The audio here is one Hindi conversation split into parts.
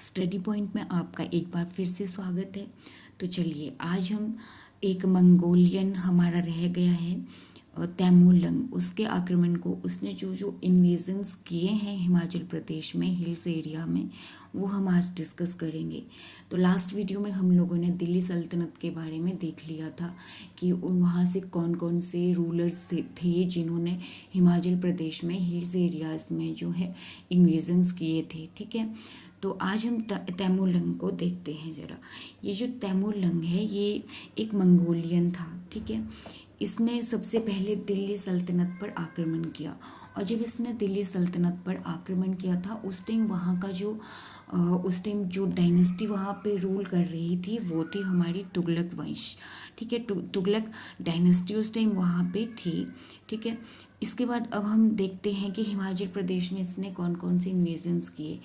स्टडी पॉइंट में आपका एक बार फिर से स्वागत है। तो चलिए आज हम एक मंगोलियन हमारा रह गया है तैमूर लंग, उसके आक्रमण को उसने जो जो इन्वेजन्स किए हैं हिमाचल प्रदेश में हिल्स एरिया में, वो हम आज डिस्कस करेंगे। तो लास्ट वीडियो में हम लोगों ने दिल्ली सल्तनत के बारे में देख लिया था कि वहाँ से कौन कौन से रूलर्स थे जिन्होंने हिमाचल प्रदेश में हिल्स एरियाज में जो है इन्वेजन्स किए थे। ठीक है, तो आज हम तैमूर लंग को देखते हैं ज़रा। ये जो तैमूर लंग है ये एक मंगोलियन था। ठीक है, इसने सबसे पहले दिल्ली सल्तनत पर आक्रमण किया, और जब इसने दिल्ली सल्तनत पर आक्रमण किया था उस टाइम वहाँ का जो उस टाइम जो डायनेस्टी वहाँ पे रूल कर रही थी वो थी हमारी तुगलक वंश। ठीक है, तुगलक डायनेस्टी उस टाइम वहाँ पे थी। ठीक है, इसके बाद अब हम देखते हैं कि हिमाचल प्रदेश में इसने कौन कौन से इन्वेजन्स किए।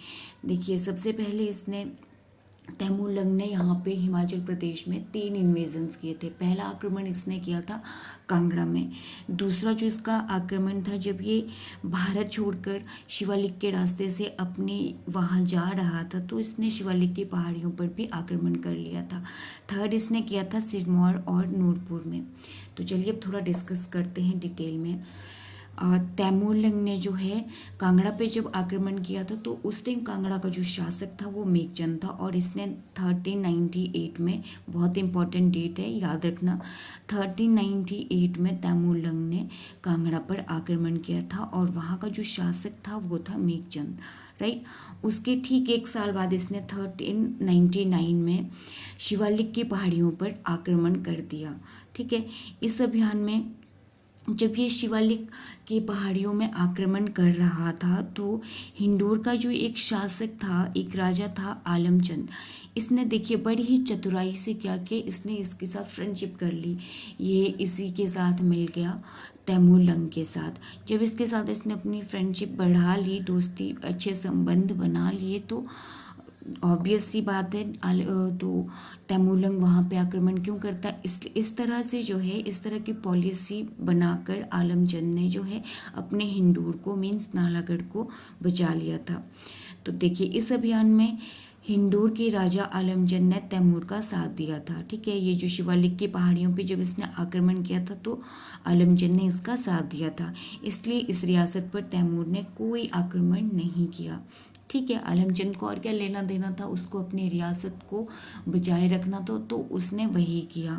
देखिए, सबसे पहले इसने तैमूर लंग ने यहाँ पे हिमाचल प्रदेश में 3 इन्वेजन्स किए थे। पहला आक्रमण इसने किया था कांगड़ा में। दूसरा जो इसका आक्रमण था जब ये भारत छोड़कर शिवालिक के रास्ते से अपने वहाँ जा रहा था तो इसने शिवालिक की पहाड़ियों पर भी आक्रमण कर लिया था। थर्ड इसने किया था सिरमौर और नूरपुर में। तो चलिए अब थोड़ा डिस्कस करते हैं डिटेल में। तैमूर लंग ने जो है कांगड़ा पे जब आक्रमण किया था तो उस टाइम कांगड़ा का जो शासक था वो मेघचंद था, और इसने 1398 में, बहुत इंपॉर्टेंट डेट है याद रखना, 1398 में तैमूर लंग ने कांगड़ा पर आक्रमण किया था और वहाँ का जो शासक था वो था मेघचंद। राइट, उसके ठीक एक साल बाद इसने 1399 में शिवालिक की पहाड़ियों पर आक्रमण कर दिया। ठीक है, इस अभियान में जब ये शिवालिक की पहाड़ियों में आक्रमण कर रहा था तो हिंदौर का जो एक शासक था, एक राजा था आलमचंद, इसने देखिए बड़ी ही चतुराई से क्या किया, इसने इसके साथ फ्रेंडशिप कर ली। ये इसी के साथ मिल गया तैमूर लंग के साथ। जब इसके साथ इसने अपनी फ्रेंडशिप बढ़ा ली, दोस्ती अच्छे संबंध बना लिए, तो ऑब्वियस सी बात है तो तैमूर लंग वहाँ पे आक्रमण क्यों करता है। इस तरह से जो है, इस तरह की पॉलिसी बनाकर आलमचंद ने जो है अपने हिंदूर को, मीन्स नालागढ़ को बचा लिया था। तो देखिए इस अभियान में हिंदूर के राजा आलमचंद ने तैमूर का साथ दिया था। ठीक है, ये जो शिवालिक की पहाड़ियों पे जब इसने आक्रमण किया था तो आलमचंद ने इसका साथ दिया था, इसलिए इस रियासत पर तैमूर ने कोई आक्रमण नहीं किया। ठीक है, आलमचंद को और क्या लेना देना था, उसको अपनी रियासत को बचाए रखना तो उसने वही किया।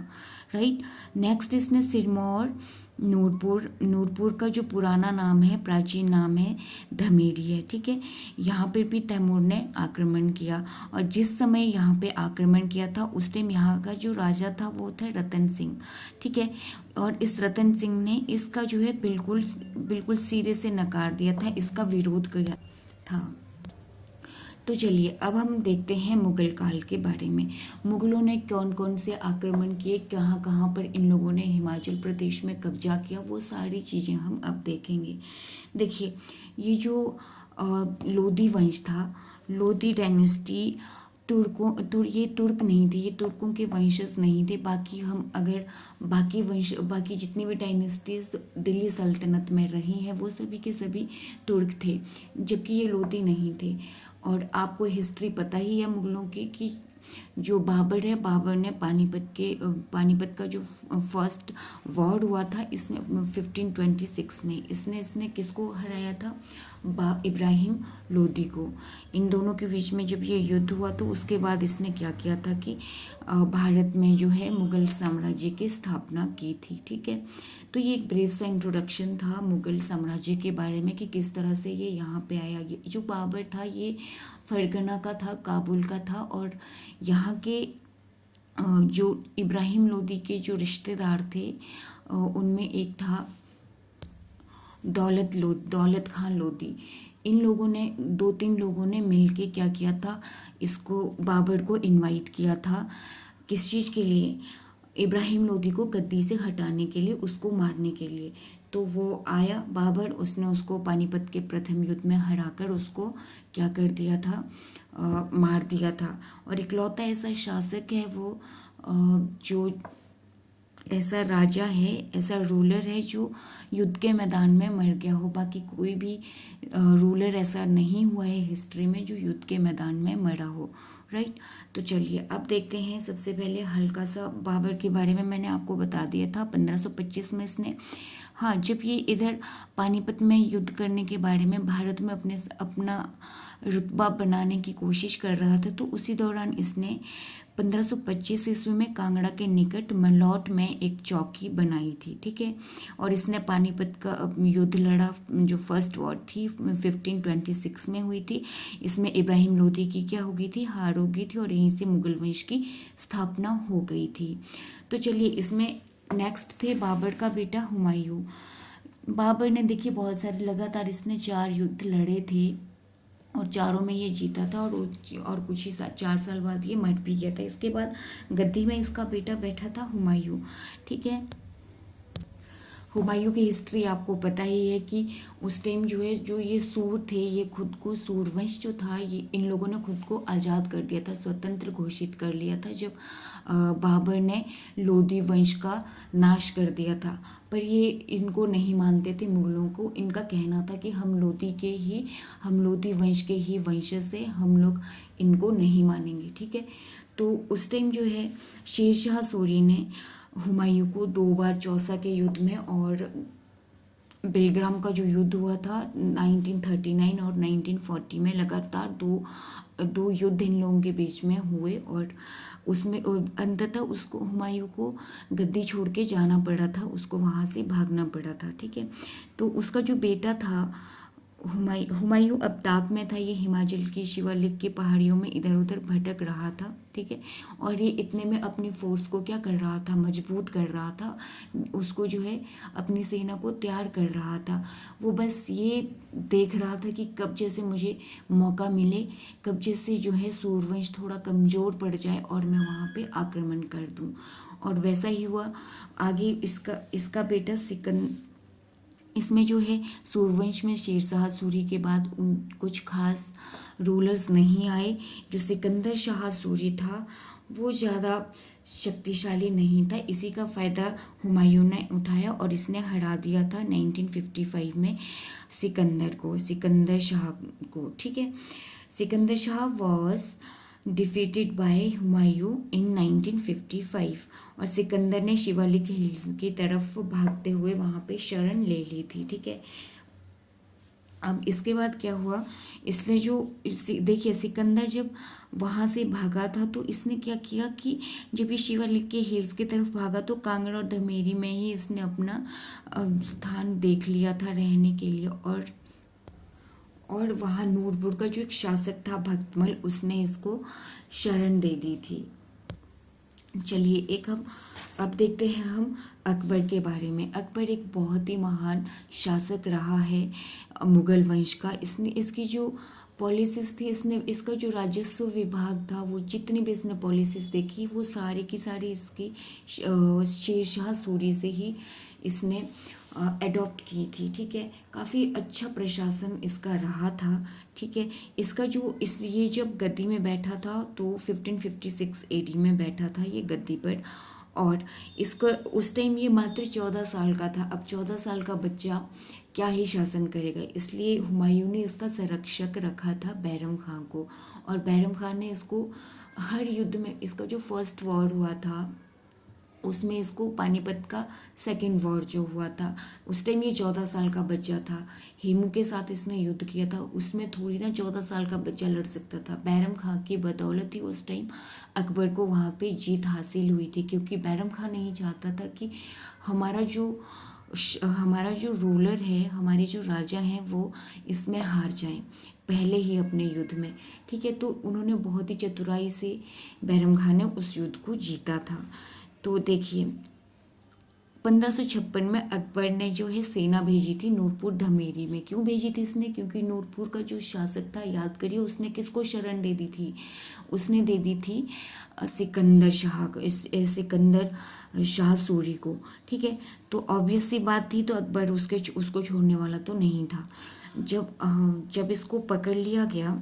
राइट, नेक्स्ट इसने सिरमौर, नूरपुर का जो पुराना नाम है, प्राचीन नाम है धमेरी है। ठीक है, यहाँ पर भी तैमूर ने आक्रमण किया, और जिस समय यहाँ पे आक्रमण किया था उस टाइम यहाँ का जो राजा था वो था रतन सिंह। ठीक है, और इस रतन सिंह ने इसका जो है बिल्कुल सिरे से नकार दिया था, इसका विरोध किया था। तो चलिए अब हम देखते हैं मुगल काल के बारे में। मुगलों ने कौन कौन से आक्रमण किए, कहाँ कहाँ पर इन लोगों ने हिमाचल प्रदेश में कब्जा किया, वो सारी चीज़ें हम अब देखेंगे। देखिए, ये जो लोधी वंश था, लोधी डायनेस्टी, ये तुर्क नहीं थे, ये तुर्कों के वंशज नहीं थे। बाकी हम अगर बाकी जितनी भी डायनेस्टीज दिल्ली सल्तनत में रही हैं वो सभी के सभी तुर्क थे, जबकि ये लोधी नहीं थे। और आपको हिस्ट्री पता ही है मुगलों की कि जो बाबर है, बाबर ने पानीपत का जो फर्स्ट वॉर हुआ था इसमें 1526 में इसने किसको हराया था, इब्राहिम लोदी को। इन दोनों के बीच में जब ये युद्ध हुआ तो उसके बाद इसने क्या किया था कि भारत में जो है मुगल साम्राज्य की स्थापना की थी। ठीक है, तो ये एक ब्रीफ सा इंट्रोडक्शन था मुगल साम्राज्य के बारे में कि किस तरह से ये यहाँ पे आया। ये जो बाबर था ये फरगना का था, काबुल का था, और यहाँ के जो इब्राहिम लोदी के जो रिश्तेदार थे उनमें एक था दौलत खान लोदी। इन लोगों ने 2-3 लोगों ने मिलके क्या किया था, इसको बाबर को इनवाइट किया था। किस चीज़ के लिए, इब्राहिम लोदी को गद्दी से हटाने के लिए, उसको मारने के लिए। तो वो आया बाबर, उसने उसको पानीपत के प्रथम युद्ध में हराकर उसको क्या कर दिया था, मार दिया था। और इकलौता ऐसा शासक है वो जो ऐसा राजा है, ऐसा रूलर है जो युद्ध के मैदान में मर गया हो। बाकी कोई भी रूलर ऐसा नहीं हुआ है हिस्ट्री में जो युद्ध के मैदान में मरा हो, राइट। तो चलिए अब देखते हैं। सबसे पहले हल्का सा बाबर के बारे में मैंने आपको बता दिया था। 1525 में इसने, हाँ, जब ये इधर पानीपत में युद्ध करने के बारे में भारत में अपना रुतबा बनाने की कोशिश कर रहा था, तो उसी दौरान इसने 1525 ईस्वी में कांगड़ा के निकट मलौट में एक चौकी बनाई थी, ठीक है। और इसने पानीपत का युद्ध लड़ा, जो फर्स्ट वॉर थी 1526 में हुई थी। इसमें इब्राहिम लोदी की क्या हो गई थी, हार हो गई थी, और यहीं से मुगल वंश की स्थापना हो गई थी। तो चलिए, इसमें नेक्स्ट थे बाबर का बेटा हुमायूं। बाबर ने देखिए बहुत सारे लगातार इसने 4 युद्ध लड़े थे और चारों में ये जीता था, और कुछ ही 4 साल बाद ये मर भी गया था। इसके बाद गद्दी में इसका बेटा बैठा था हुमायूं, ठीक है। हुमायूं की हिस्ट्री आपको पता ही है कि उस टाइम जो है, जो ये सूर थे, ये खुद को सूरवंश जो था, ये इन लोगों ने खुद को आज़ाद कर दिया था, स्वतंत्र घोषित कर लिया था जब बाबर ने लोदी वंश का नाश कर दिया था। पर ये इनको नहीं मानते थे, मुगलों को। इनका कहना था कि हम लोदी वंश के ही वंशज से, हम लोग इनको नहीं मानेंगे, ठीक है। तो उस टाइम जो है शेरशाह सूरी ने हुमायूं को 2 बार चौसा के युद्ध में और बेलग्राम का जो युद्ध हुआ था 1939 और 1940 में, लगातार दो युद्ध इन लोगों के बीच में हुए, और उसमें अंततः उसको, हुमायूं को गद्दी छोड़ के जाना पड़ा था, उसको वहाँ से भागना पड़ा था, ठीक है। तो उसका जो बेटा था हुमायूं अब ताक में था। ये हिमाचल की शिवालिक की पहाड़ियों में इधर उधर भटक रहा था, ठीक है। और ये इतने में अपनी फोर्स को क्या कर रहा था, मजबूत कर रहा था, उसको जो है अपनी सेना को तैयार कर रहा था। वो बस ये देख रहा था कि कब जैसे मुझे मौका मिले, कब जैसे जो है सूर्यवंश थोड़ा कमज़ोर पड़ जाए और मैं वहाँ पे आक्रमण कर दूँ। और वैसा ही हुआ। आगे इसका बेटा इसमें जो है सूर्यवंश में शेरशाह सूरी के बाद कुछ खास रूलर्स नहीं आए। जो सिकंदर शाह सूरी था वो ज़्यादा शक्तिशाली नहीं था। इसी का फ़ायदा हुमायूं ने उठाया और इसने हरा दिया था 1955 में सिकंदर शाह को, ठीक है। Sikandar Shah was defeated by Humayun in 1955, और सिकंदर ने शिवालिक हिल्स की तरफ भागते हुए वहाँ पे शरण ले ली थी, ठीक है। अब इसके बाद क्या हुआ, इसने जो देखिए सिकंदर जब वहाँ से भागा था तो इसने क्या किया कि जब ये शिवालिक के हिल्स की तरफ भागा तो कांगड़ा और धमेरी में ही इसने अपना स्थान देख लिया था रहने के लिए। और वहाँ नूरपुर का जो एक शासक था भक्तमल, उसने इसको शरण दे दी थी। चलिए अब देखते हैं हम अकबर के बारे में। अकबर एक बहुत ही महान शासक रहा है मुगल वंश का। इसकी जो पॉलिसीज थी, इसका जो राजस्व विभाग था, वो जितनी भी इसने पॉलिसीज देखी वो सारी की सारी इसकी शेरशाह सूरी से ही इसने एडॉप्ट की थी, ठीक है। काफ़ी अच्छा प्रशासन इसका रहा था, ठीक है। इसका जो ये जब गद्दी में बैठा था तो 1556 AD में बैठा था ये गद्दी पर, और इसका उस टाइम ये मात्र 14 साल का था। अब 14 साल का बच्चा क्या ही शासन करेगा, इसलिए हुमायूं ने इसका संरक्षक रखा था बैरम खां को। और बैरम खान ने इसको हर युद्ध में, इसका जो फर्स्ट वॉर हुआ था उसमें इसको पानीपत का सेकेंड वॉर जो हुआ था उस टाइम ये 14 साल का बच्चा था। हेमू के साथ इसने युद्ध किया था, उसमें थोड़ी ना 14 साल का बच्चा लड़ सकता था। बैरम खां की बदौलत ही उस टाइम अकबर को वहाँ पे जीत हासिल हुई थी, क्योंकि बैरम खां नहीं चाहता था कि हमारा जो रूलर है, हमारे जो राजा हैं वो इसमें हार जाएं पहले ही अपने युद्ध में, ठीक है। तो उन्होंने बहुत ही चतुराई से बैरम खां ने उस युद्ध को जीता था। तो देखिए 1556 में अकबर ने जो है सेना भेजी थी नूरपुर धमेरी में। क्यों भेजी थी इसने, क्योंकि नूरपुर का जो शासक था, याद करिए उसने किसको शरण दे दी थी, उसने दे दी थी सिकंदर शाह सूरी को, ठीक है। तो ऑब्वियस सी बात थी, तो अकबर उसको छोड़ने वाला तो नहीं था। जब इसको पकड़ लिया गया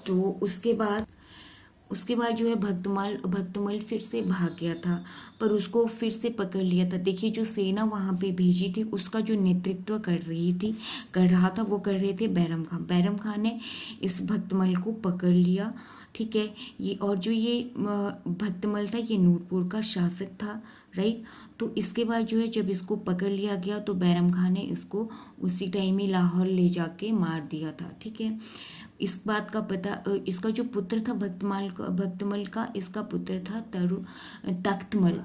तो उसके बाद उसके बाद जो है भक्तमल फिर से भाग गया था, पर उसको फिर से पकड़ लिया था। देखिए जो सेना वहाँ पे भेजी थी उसका जो नेतृत्व कर रहा था वो कर रहे थे बैरम खान। बैरम खान ने इस भक्तमल को पकड़ लिया, ठीक है। ये और जो ये भक्तमल था ये नूरपुर का शासक था, राइट। तो इसके बाद जो है जब इसको पकड़ लिया गया तो बैरम खान ने इसको उसी टाइम ही लाहौर ले जाके मार दिया था, ठीक है। इस बात का पता इसका जो पुत्र था भक्तमल का इसका पुत्र था तख्तमल।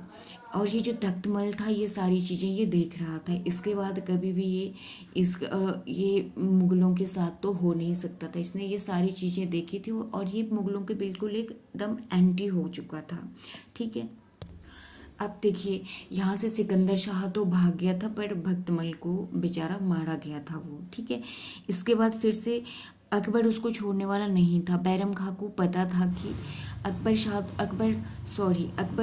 और ये जो तख्तमल था ये सारी चीज़ें ये देख रहा था। इसके बाद कभी भी ये मुगलों के साथ तो हो नहीं सकता था। इसने ये सारी चीज़ें देखी थी और ये मुगलों के बिल्कुल एकदम एंटी हो चुका था, ठीक है। अब देखिए यहाँ से सिकंदर शाह तो भाग गया था, पर भक्तमल को बेचारा मारा गया था वो, ठीक है। इसके बाद फिर से अकबर उसको छोड़ने वाला नहीं था। बैरम खां को पता था कि अकबर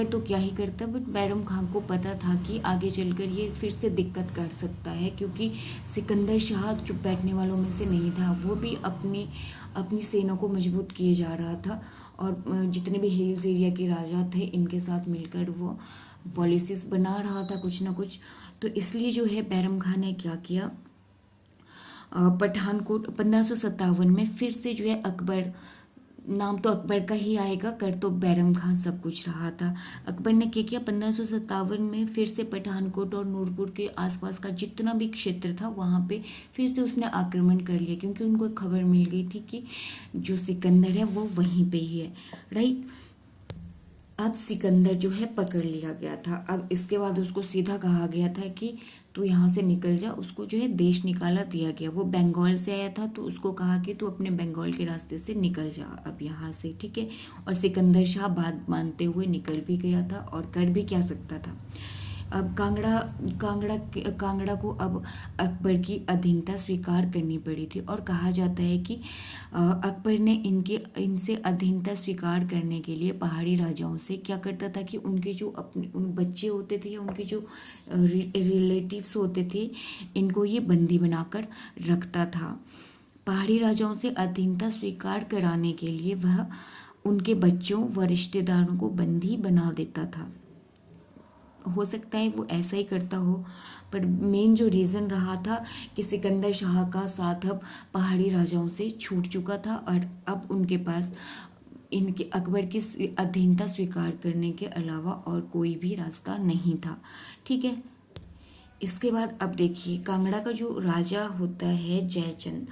तो क्या ही करता, बट बैरम खां को पता था कि आगे चलकर ये फिर से दिक्कत कर सकता है, क्योंकि सिकंदर शाह चुप बैठने वालों में से नहीं था। वो भी अपनी सेना को मजबूत किए जा रहा था, और जितने भी हिल्स एरिया के राजा थे इनके साथ मिलकर वो पॉलिसीज बना रहा था कुछ ना कुछ। तो इसलिए जो है बैरम खान ने क्या किया, पठानकोट 1557 में फिर से जो है अकबर, नाम तो अकबर का ही आएगा, कर तो बैरम खान सब कुछ रहा था। अकबर ने क्या किया, 1557 में फिर से पठानकोट और नूरपुर के आसपास का जितना भी क्षेत्र था वहाँ पे फिर से उसने आक्रमण कर लिया, क्योंकि उनको खबर मिल गई थी कि जो सिकंदर है वो वहीं पे ही है, राइट। अब सिकंदर जो है पकड़ लिया गया था। अब इसके बाद उसको सीधा कहा गया था कि तू यहाँ से निकल जा। उसको जो है देश निकाला दिया गया। वो बंगाल से आया था तो उसको कहा कि तू अपने बंगाल के रास्ते से निकल जा अब यहाँ से, ठीक है। और सिकंदर शाह बात मानते हुए निकल भी गया था, और कर भी क्या सकता था। अब कांगड़ा को अब अकबर की अधीनता स्वीकार करनी पड़ी थी, और कहा जाता है कि अकबर ने इनसे अधीनता स्वीकार करने के लिए पहाड़ी राजाओं से क्या करता था कि उनके जो उन बच्चे होते थे या उनके जो रिलेटिव्स होते थे इनको ये बंदी बनाकर रखता था। पहाड़ी राजाओं से अधीनता स्वीकार कराने के लिए वह उनके बच्चों व रिश्तेदारों को बंदी बना देता था। हो सकता है वो ऐसा ही करता हो, पर मेन जो रीज़न रहा था कि सिकंदर शाह का साथ अब पहाड़ी राजाओं से छूट चुका था, और अब उनके पास इनके अकबर की अधीनता स्वीकार करने के अलावा और कोई भी रास्ता नहीं था, ठीक है। इसके बाद अब देखिए कांगड़ा का जो राजा होता है जयचंद,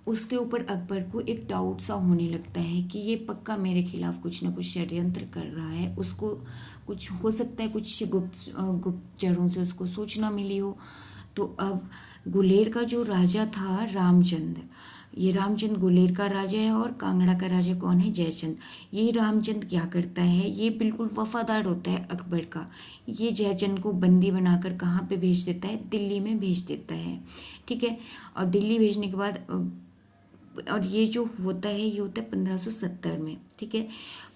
उसके ऊपर अकबर को एक डाउट सा होने लगता है कि ये पक्का मेरे खिलाफ कुछ ना कुछ षड्यंत्र कर रहा है। उसको कुछ हो सकता है, कुछ गुप्तचरों से उसको सूचना मिली हो। तो अब गुलेर का जो राजा था रामचंद, ये रामचंद गुलेर का राजा है, और कांगड़ा का राजा कौन है, जयचंद। ये रामचंद क्या करता है, ये बिल्कुल वफादार होता है अकबर का। ये जयचंद को बंदी बनाकर कहाँ पे भेज देता है, दिल्ली में भेज देता है, ठीक है। और दिल्ली भेजने के बाद और ये जो होता है ये होता है 1570 में, ठीक है।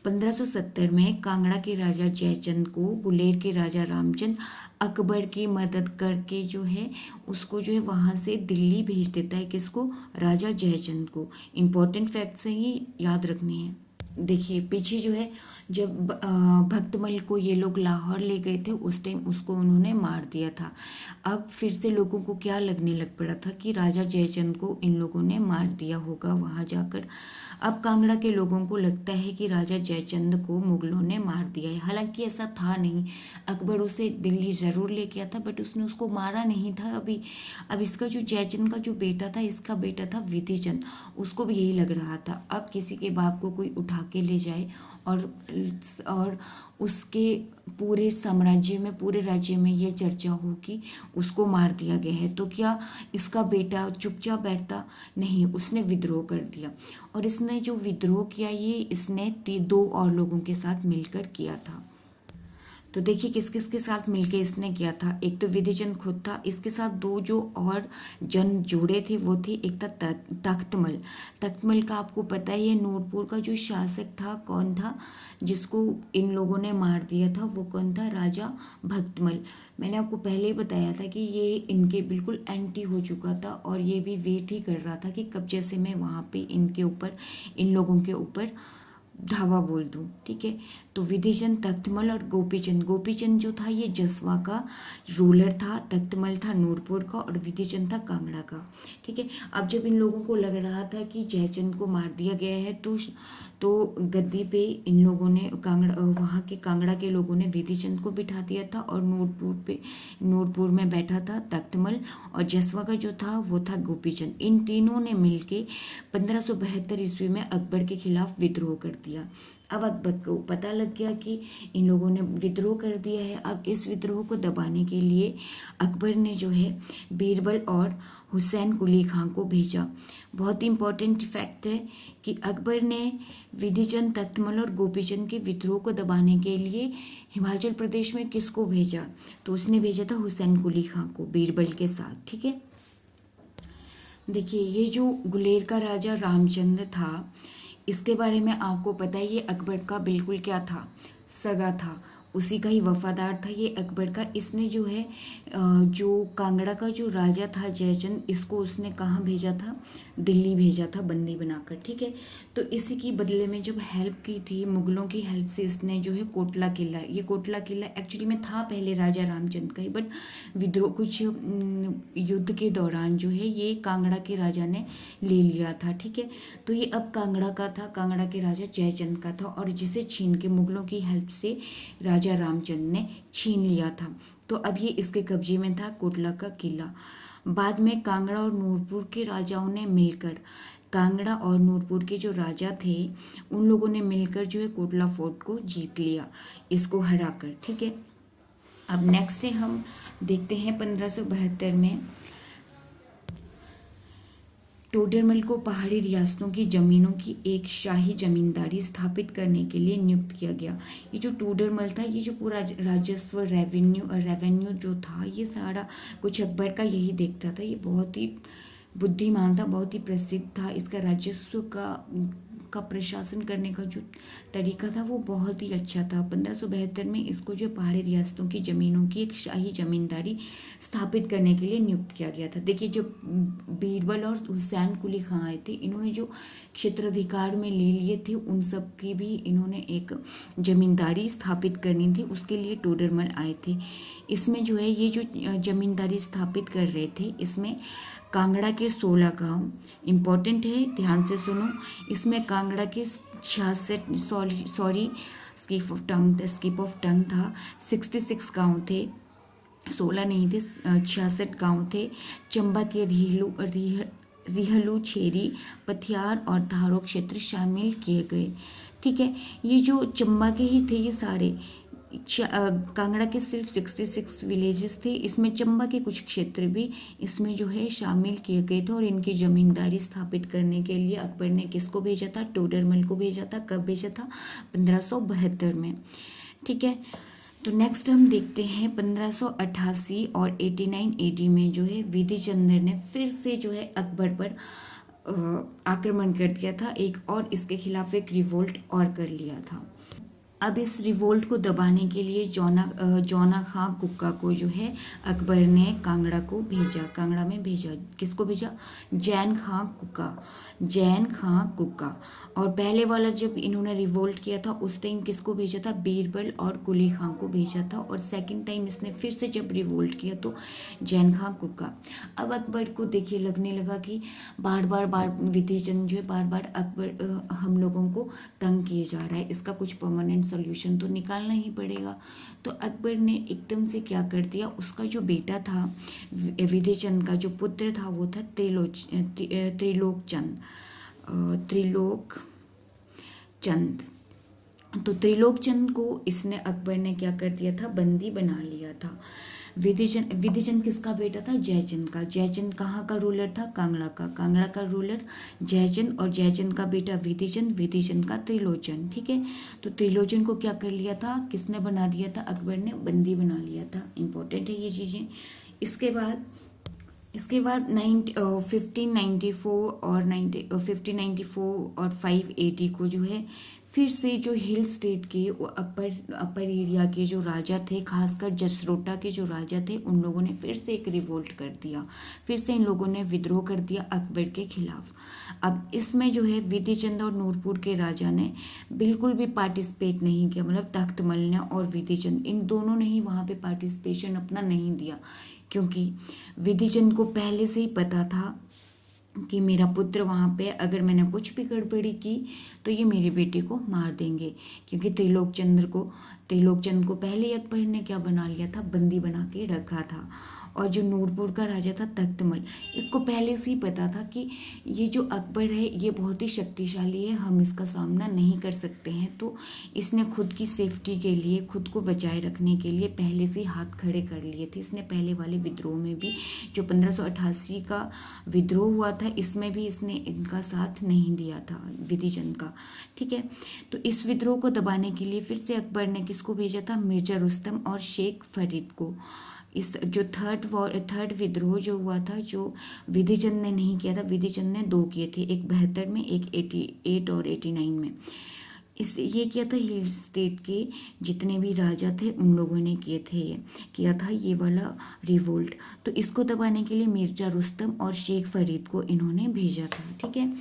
1570 में कांगड़ा के राजा जयचंद को गुलेर के राजा रामचंद अकबर की मदद करके जो है उसको जो है वहाँ से दिल्ली भेज देता है। किसको, राजा जयचंद को। इम्पोर्टेंट फैक्ट्स हैं ये, याद रखने हैं। देखिए पीछे जो है जब भक्तमल को ये लोग लाहौर ले गए थे उस टाइम उसको उन्होंने मार दिया था। अब फिर से लोगों को क्या लगने लग पड़ा था कि राजा जयचंद को इन लोगों ने मार दिया होगा वहाँ जाकर। अब कांगड़ा के लोगों को लगता है कि राजा जयचंद को मुगलों ने मार दिया है, हालांकि ऐसा था नहीं। अकबर उसे दिल्ली ज़रूर ले गया था, बट उसने उसको मारा नहीं था अभी। अब इसका जो जयचंद का जो बेटा था, इसका बेटा था विधिचंद, उसको भी यही लग रहा था अब किसी के बाप को कोई उठा के ले जाए और उसके पूरे साम्राज्य में, पूरे राज्य में ये चर्चा हो कि उसको मार दिया गया है। तो क्या इसका बेटा चुपचाप बैठता, नहीं, उसने विद्रोह कर दिया। और इसने जो विद्रोह किया ये इसने 2 और लोगों के साथ मिलकर किया था। तो देखिए किस किस के साथ मिलके इसने किया था। एक तो विधिचंद खुद था, इसके साथ 2 जो और जन जुड़े थे वो थे, एक था तख्तमल। तख्तमल का आपको पता ही है, नूरपुर का जो शासक था, कौन था जिसको इन लोगों ने मार दिया था, वो कौन था, राजा भक्तमल। मैंने आपको पहले ही बताया था कि ये इनके बिल्कुल एंटी हो चुका था, और ये भी वेट ही कर रहा था कि कब जैसे मैं वहाँ पे इनके ऊपर, इन लोगों के ऊपर धावा बोल दूँ, ठीक है। तो विधिचंद, तख्तमल और गोपीचंद, गोपीचंद जो था ये जसवा का रूलर था, तख्तमल था नूरपुर का और विधिचंद था कांगड़ा का, ठीक है। अब जब इन लोगों को लग रहा था कि जयचंद को मार दिया गया है तो गद्दी पे इन लोगों ने वहाँ के कांगड़ा के लोगों ने विधिचंद को बिठा दिया था और नूरपुर में बैठा था तख्तमल और जसवा का जो था वो था गोपीचंद। इन तीनों ने मिलके 1572 ईस्वी में अकबर के खिलाफ विद्रोह कर दिया। अब अकबर को पता लग गया कि इन लोगों ने विद्रोह कर दिया है। अब इस विद्रोह को दबाने के लिए अकबर ने जो है बीरबल और हुसैन कुली खां को भेजा। बहुत ही इंपॉर्टेंट फैक्ट है कि अकबर ने विधिचंद, तख्तमल और गोपीचंद के विद्रोह को दबाने के लिए हिमाचल प्रदेश में किसको भेजा, तो उसने भेजा था हुसैन कुली खां को बीरबल के साथ, ठीक है। देखिए ये जो गुलेर का राजा रामचंद्र था, इसके बारे में आपको पता है ये अकबर का बिल्कुल क्या था, सगा था, उसी का ही वफादार था ये अकबर का। इसने जो है जो कांगड़ा का जो राजा था जयचंद, इसको उसने कहाँ भेजा था, दिल्ली भेजा था बंदी बनाकर, ठीक है। तो इसी की बदले में जब हेल्प की थी मुगलों की हेल्प से, इसने जो है कोटला किला, ये कोटला किला एक्चुअली में था पहले राजा रामचंद्र का ही, बट विद्रोह कुछ युद्ध के दौरान जो है ये कांगड़ा के राजा ने ले लिया था, ठीक है। तो ये अब कांगड़ा का था, कांगड़ा के राजा जयचंद का था और जिसे छीन के मुगलों की हेल्प से राजा रामचंद्र ने छीन लिया था। तो अब ये इसके कब्जे में था कोटला का किला। बाद में कांगड़ा और नूरपुर के राजाओं ने मिलकर, कांगड़ा और नूरपुर के जो राजा थे उन लोगों ने मिलकर जो है कोटला फोर्ट को जीत लिया, इसको हराकर, ठीक है। अब नेक्स्ट है हम देखते हैं 1572 में टोडरमल को पहाड़ी रियासतों की जमीनों की एक शाही जमींदारी स्थापित करने के लिए नियुक्त किया गया। ये जो टोडरमल था, ये जो पूरा राजस्व रेवेन्यू जो था, ये सारा कुछ अकबर का यही देखता था। ये बहुत ही बुद्धिमान था, बहुत ही प्रसिद्ध था। इसका राजस्व का प्रशासन करने का जो तरीका था वो बहुत ही अच्छा था। 1572 में इसको जो पहाड़ी रियासतों की ज़मीनों की एक शाही जमींदारी स्थापित करने के लिए नियुक्त किया गया था। देखिए जब बीरबल और हुसैन कुली खां आए थे, इन्होंने जो क्षेत्राधिकार में ले लिए थे उन सब की भी इन्होंने एक जमींदारी स्थापित करनी थी, उसके लिए टोडरमल आए थे। इसमें जो है ये जो जमींदारी स्थापित कर रहे थे, इसमें कांगड़ा के 16 गांव इम्पोर्टेंट है, ध्यान से सुनो। इसमें कांगड़ा के 66 स्किप ऑफ टंग था, 66 गांव थे, 16 नहीं थे, 66 गांव थे। चंबा के रिहलू, छेरी, पथियार और धारो क्षेत्र शामिल किए गए, ठीक है। ये जो चंबा के ही थे ये सारे, कांगड़ा के सिर्फ 66 विलेजेस थे, इसमें चंबा के कुछ क्षेत्र भी इसमें जो है शामिल किए गए थे। और इनकी जमींदारी स्थापित करने के लिए अकबर ने किसको भेजा था, टोडरमल को भेजा था। कब भेजा था, 1572 में, ठीक है। तो नेक्स्ट हम देखते हैं 1588 और 89 AD में जो है विधिचंद्र ने फिर से जो है अकबर पर आक्रमण कर दिया था एक, और इसके खिलाफ एक रिवोल्ट और कर लिया था। अब इस रिवोल्ट को दबाने के लिए जौना खां कुक्का को जो है अकबर ने कांगड़ा को भेजा, कांगड़ा में भेजा। किसको भेजा, जैन खां कुक्का। और पहले वाला जब इन्होंने रिवोल्ट किया था उस टाइम किसको भेजा था, बीरबल और कुली खां को भेजा था। और सेकंड टाइम इसने फिर से जब रिवोल्ट किया तो जैन खां कुक्का। अब अकबर को देखिए लगने लगा कि बार बार विधिचंद जो है बार अकबर हम लोगों को तंग किए जा रहा है, इसका कुछ परमानेंट सॉल्यूशन तो निकालना ही पड़ेगा। तो अकबर ने एकदम से क्या कर दिया, उसका जो बेटा था विधिचंद का जो पुत्र था वो था त्रिलोक चंद। तो त्रिलोक चंद को इसने अकबर ने क्या कर दिया था, बंदी बना लिया था। विधिचंद किसका बेटा था, जयचंद का। जयचंद कहाँ का रूलर था, कांगड़ा का। कांगड़ा का रूलर जयचंद और जयचंद का बेटा विधिचंद का त्रिलोचन, ठीक है। तो त्रिलोचन को क्या कर लिया था, किसने बना दिया था, अकबर ने बंदी बना लिया था। इंपॉर्टेंट है ये चीज़ें। इसके बाद इसके बाद 1594 और 1594 और 580 को जो है फिर से जो हिल स्टेट के अपर एरिया के जो राजा थे, खासकर जसरोटा के जो राजा थे, उन लोगों ने फिर से एक रिवोल्ट कर दिया। फिर से इन लोगों ने विद्रोह कर दिया अकबर के खिलाफ। अब इसमें जो है विधिचंद और नूरपुर के राजा ने बिल्कुल भी पार्टिसिपेट नहीं किया, मतलब तख्तमल ने और विधिचंद, इन दोनों ने ही वहाँ पे पार्टिसिपेशन अपना नहीं दिया, क्योंकि विधिचंद को पहले से ही पता था कि मेरा पुत्र वहाँ पे अगर मैंने कुछ भी गड़बड़ी की तो ये मेरे बेटे को मार देंगे, क्योंकि त्रिलोकचंद को पहले ही अकबर ने क्या बना लिया था, बंदी बना के रखा था। और जो नूरपुर का राजा था तख्तमल, इसको पहले से ही पता था कि ये जो अकबर है ये बहुत ही शक्तिशाली है, हम इसका सामना नहीं कर सकते हैं। तो इसने खुद की सेफ्टी के लिए, खुद को बचाए रखने के लिए पहले से ही हाथ खड़े कर लिए थे। इसने पहले वाले विद्रोह में भी, जो 1588 का विद्रोह हुआ था, इसमें भी इसने इनका साथ नहीं दिया था, विधिचंद का। ठीक है, तो इस विद्रोह को दबाने के लिए फिर से अकबर ने किसको भेजा था, मिर्जा रुस्तम और शेख फरीद को। इस जो थर्ड विद्रोह जो हुआ था, जो विधिचंद ने नहीं किया था, विधिचंद ने 2 किए थे, एक 72 में, एक 88 और 89 में। ये किया था हिल स्टेट के जितने भी राजा थे उन लोगों ने किया था ये वाला रिवोल्ट। तो इसको दबाने के लिए मिर्जा रुस्तम और शेख फरीद को इन्होंने भेजा था। ठीक है,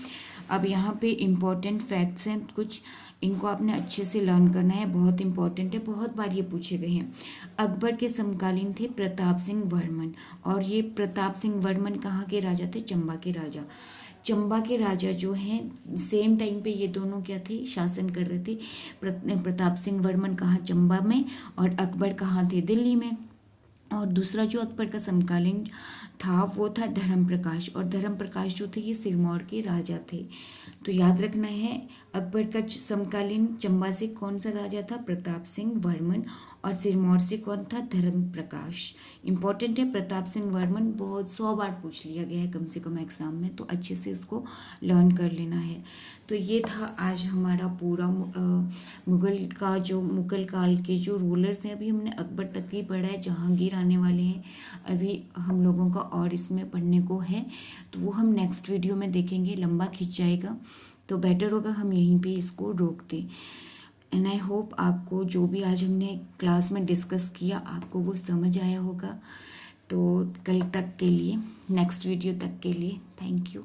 अब यहाँ पे इम्पॉर्टेंट फैक्ट्स हैं कुछ, इनको आपने अच्छे से लर्न करना है, बहुत इंपॉर्टेंट है, बहुत बार ये पूछे गए हैं। अकबर के समकालीन थे प्रताप सिंह वर्मन, और ये प्रताप सिंह वर्मन कहाँ के राजा थे, चंबा के राजा। चंबा के राजा जो हैं सेम टाइम पे ये दोनों क्या थे, शासन कर रहे थे। प्रताप सिंह वर्मन कहाँ, चंबा में, और अकबर कहाँ थे, दिल्ली में। और दूसरा जो अकबर का समकालीन था वो था धर्म प्रकाश, और धर्म प्रकाश जो थे ये सिरमौर के राजा थे। तो याद रखना है, अकबर का समकालीन चंबा से कौन सा राजा था, प्रताप सिंह वर्मन, और सिरमौर से कौन था, धर्म प्रकाश। इंपॉर्टेंट है, प्रताप सिंह वर्मन बहुत 100 बार पूछ लिया गया है कम से कम एग्जाम में, तो अच्छे से इसको लर्न कर लेना है। तो ये था आज हमारा पूरा मुगल काल के जो रूलर्स हैं, अभी हमने अकबर तक ही पढ़ा है, जहांगीर आने वाले हैं अभी हम लोगों का, और इसमें पढ़ने को है, तो वो हम नेक्स्ट वीडियो में देखेंगे, लंबा खिंच जाएगा, तो बेटर होगा हम यहीं पे इसको रोक दें। एंड आई होप आपको जो भी आज हमने क्लास में डिस्कस किया आपको वो समझ आया होगा। तो कल तक के लिए, नेक्स्ट वीडियो तक के लिए थैंक यू।